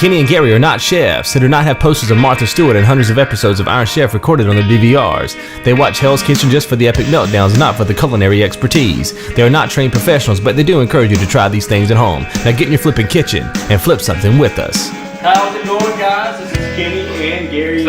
Kenny and Gary are not chefs. They do not have posters of Martha Stewart and hundreds of episodes of Iron Chef recorded on their DVRs. They watch Hell's Kitchen just for the epic meltdowns, not for the culinary expertise. They are not trained professionals, but they do encourage you to try these things at home. Now get in your flipping kitchen and flip something with us. How's it going, guys? This is Kenny and Gary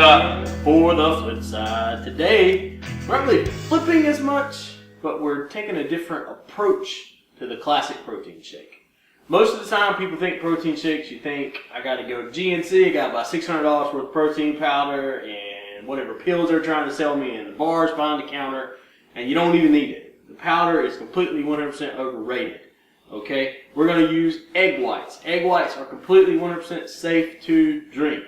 for the Flipside. Today, we're not really flipping as much, but we're taking a different approach to the classic protein shake. Most of the time, people think protein shakes, you think, I got to go to GNC, I got to buy $600 worth of protein powder and whatever pills they're trying to sell me in the bars behind the counter, and you don't even need it. The powder is completely 100% overrated. Okay, we're going to use egg whites. Egg whites are completely 100% safe to drink.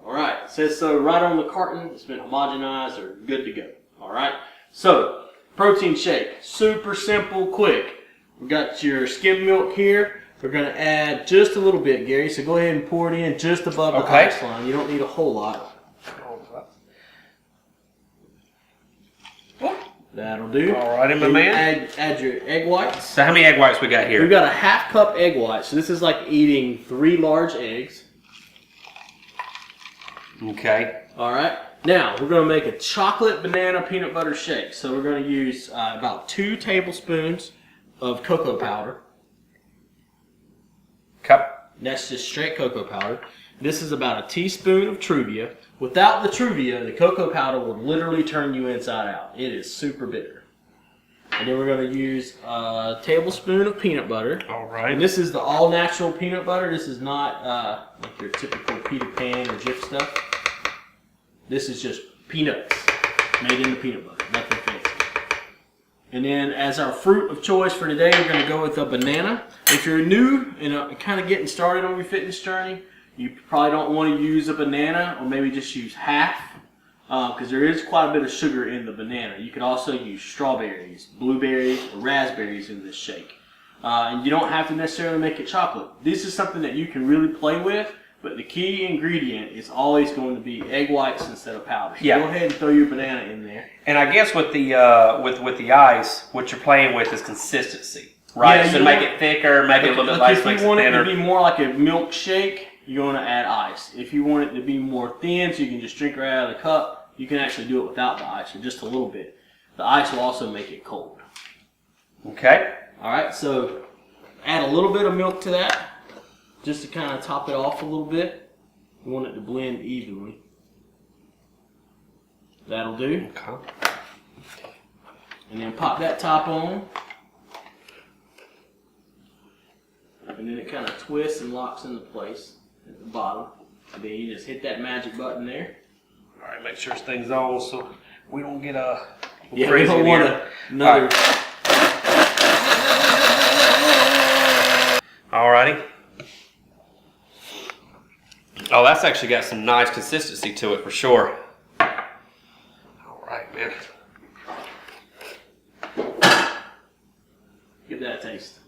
Alright, it says so right on the carton. It's been homogenized or good to go. Alright, so protein shake. Super simple, quick. We've got your skim milk here. We're going to add just a little bit, Gary. So go ahead and pour it in just above the ice line. You don't need a whole lot. That'll do. Alrighty, my man. Add your egg whites. So how many egg whites we got here? We've got a half cup egg white. So this is like eating 3 large eggs. Okay. Alright. Now, we're going to make a chocolate banana peanut butter shake. So we're going to use about 2 tablespoons of cocoa powder. Cup. That's just straight cocoa powder. This is about a teaspoon of Truvia. Without the Truvia, the cocoa powder will literally turn you inside out. It is super bitter. And then we're going to use a tablespoon of peanut butter. All right. And this is the all-natural peanut butter. This is not like your typical Peter Pan or Jif stuff. This is just peanuts made into peanut butter. Nothing fancy. And then as our fruit of choice for today, we're going to go with a banana. If you're new and kind of getting started on your fitness journey, you probably don't want to use a banana, or maybe just use half, because there is quite a bit of sugar in the banana. You could also use strawberries, blueberries, or raspberries in this shake. And you don't have to necessarily make it chocolate. This is something that you can really play with, but the key ingredient is always going to be egg whites instead of powder. So go ahead and throw your banana in there. And I guess with the with the ice, what you're playing with is consistency, right? Yeah, so make it thicker, make it a little bit lighter, if you want it to be more like a milkshake, you're going to add ice. If you want it to be more thin, so you can just drink right out of the cup, you can actually do it without the ice, or just a little bit. The ice will also make it cold. Okay. All right, so add a little bit of milk to that, just to kind of top it off a little bit. You want it to blend evenly. That'll do. Okay. And then pop that top on. And then it kind of twists and locks into place at the bottom. And then you just hit that magic button there. All right, make sure things on so we don't get a we crazy don't want another. Alrighty. Oh, that's actually got some nice consistency to it for sure. All right, man. Give that a taste.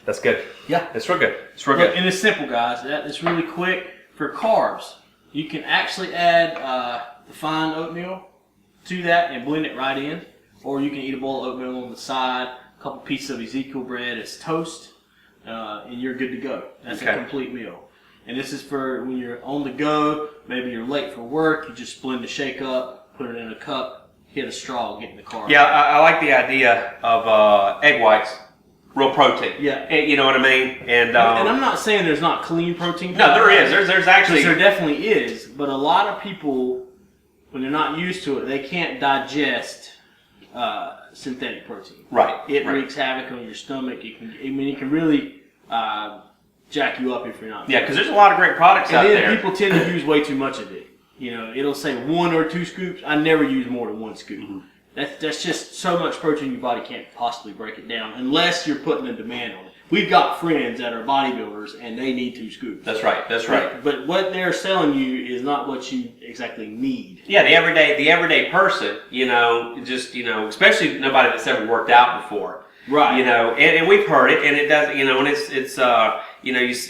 That's good. Yeah. It's real good. It's real good. And it's simple, guys. It's really quick. For carbs, you can actually add the fine oatmeal to that and blend it right in. Or you can eat a bowl of oatmeal on the side, a couple pieces of Ezekiel bread as toast, and you're good to go. That's a complete meal. And this is for when you're on the go, maybe you're late for work, you just blend the shake up, put it in a cup, hit a straw, get in the car. Yeah, I like the idea of egg whites. Real protein. Yeah. You know what I mean? And I'm not saying there's not clean protein. No, there is. There's actually. There definitely is. But a lot of people, when they're not used to it, they can't digest synthetic protein. Right. It wreaks havoc on your stomach. It can really jack you up if you're not. Yeah, because there's a lot of great products out there. And then people tend to use way too much of it. You know, it'll say 1 or 2 scoops. I never use more than 1 scoop. Mm-hmm. That's just so much protein your body can't possibly break it down unless you're putting a demand on it. We've got friends that are bodybuilders and they need 2 scoops. That's right. That's right. But what they're selling you is not what you exactly need. Yeah, the everyday person, especially nobody that's ever worked out before. Right. And we've heard it, and it does, and it's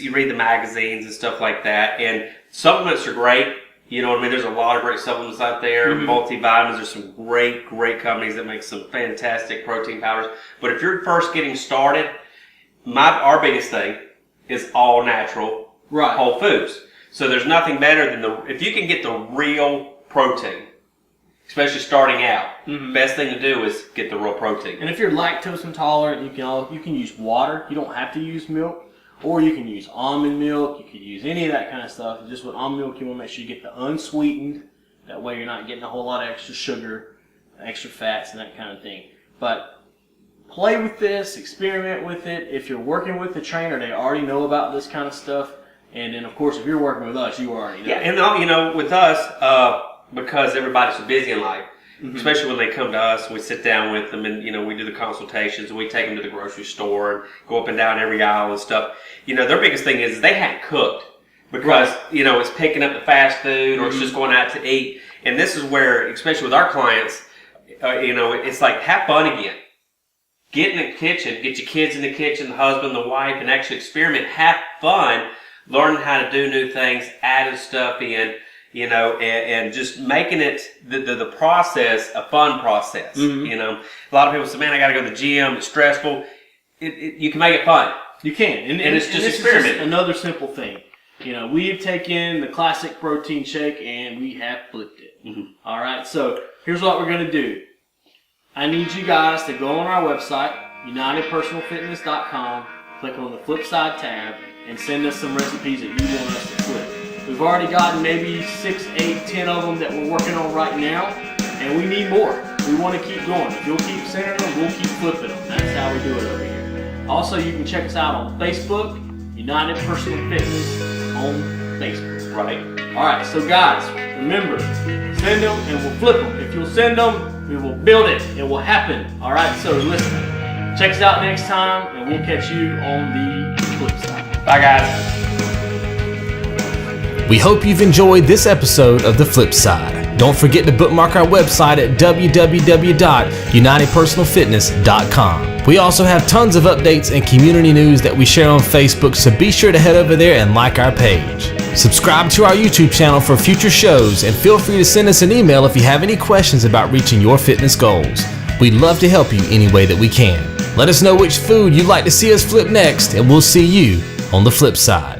you read the magazines and stuff like that, and supplements are great. You know what I mean? There's a lot of great supplements out there, multivitamins. There's some great companies that make some fantastic protein powders. But if you're first getting started, our biggest thing is all natural, right, whole foods. So there's nothing better than if you can get the real protein, especially starting out. Best thing to do is get the real protein. And if you're lactose intolerant, you can use water. You don't have to use milk, or you can use almond milk. You could use any of that kind of stuff. Just with almond milk, you want to make sure you get the unsweetened. That way, you're not getting a whole lot of extra sugar, extra fats, and that kind of thing. But play with this, experiment with it. If you're working with the trainer, they already know about this kind of stuff. And then, of course, if you're working with us, you already know. Yeah, and with us, because everybody's so busy in life, especially when they come to us, we sit down with them and, we do the consultations and we take them to the grocery store and go up and down every aisle and stuff. Their biggest thing is they hadn't cooked because, it's picking up the fast food or it's just going out to eat. And this is where, especially with our clients, it's like, have fun again. Get in the kitchen, get your kids in the kitchen, the husband, the wife, and actually experiment. Have fun, learning how to do new things, adding stuff in. And just making it the process a fun process. A lot of people say, "Man, I got to go to the gym. It's stressful." You can make it fun. You can, and it's just experiment. Another simple thing. We have taken the classic protein shake and we have flipped it. All right, so here's what we're gonna do. I need you guys to go on our website, UnitedPersonalFitness.com, click on the Flipside tab, and send us some recipes that you want us to flip. We've already gotten maybe 6, 8, 10 of them that we're working on right now, and we need more. We want to keep going. If you'll keep sending them, we'll keep flipping them. That's how we do it over here. Also, you can check us out on Facebook, United Personal Fitness on Facebook. Right. All right, so guys, remember, send them and we'll flip them. If you'll send them, we will build it. It will happen. All right, so listen, check us out next time, and we'll catch you on the flip side. Bye, guys. We hope you've enjoyed this episode of The Flip Side. Don't forget to bookmark our website at www.unitedpersonalfitness.com. We also have tons of updates and community news that we share on Facebook, so be sure to head over there and like our page. Subscribe to our YouTube channel for future shows, and feel free to send us an email if you have any questions about reaching your fitness goals. We'd love to help you any way that we can. Let us know which food you'd like to see us flip next, and we'll see you on the flip side.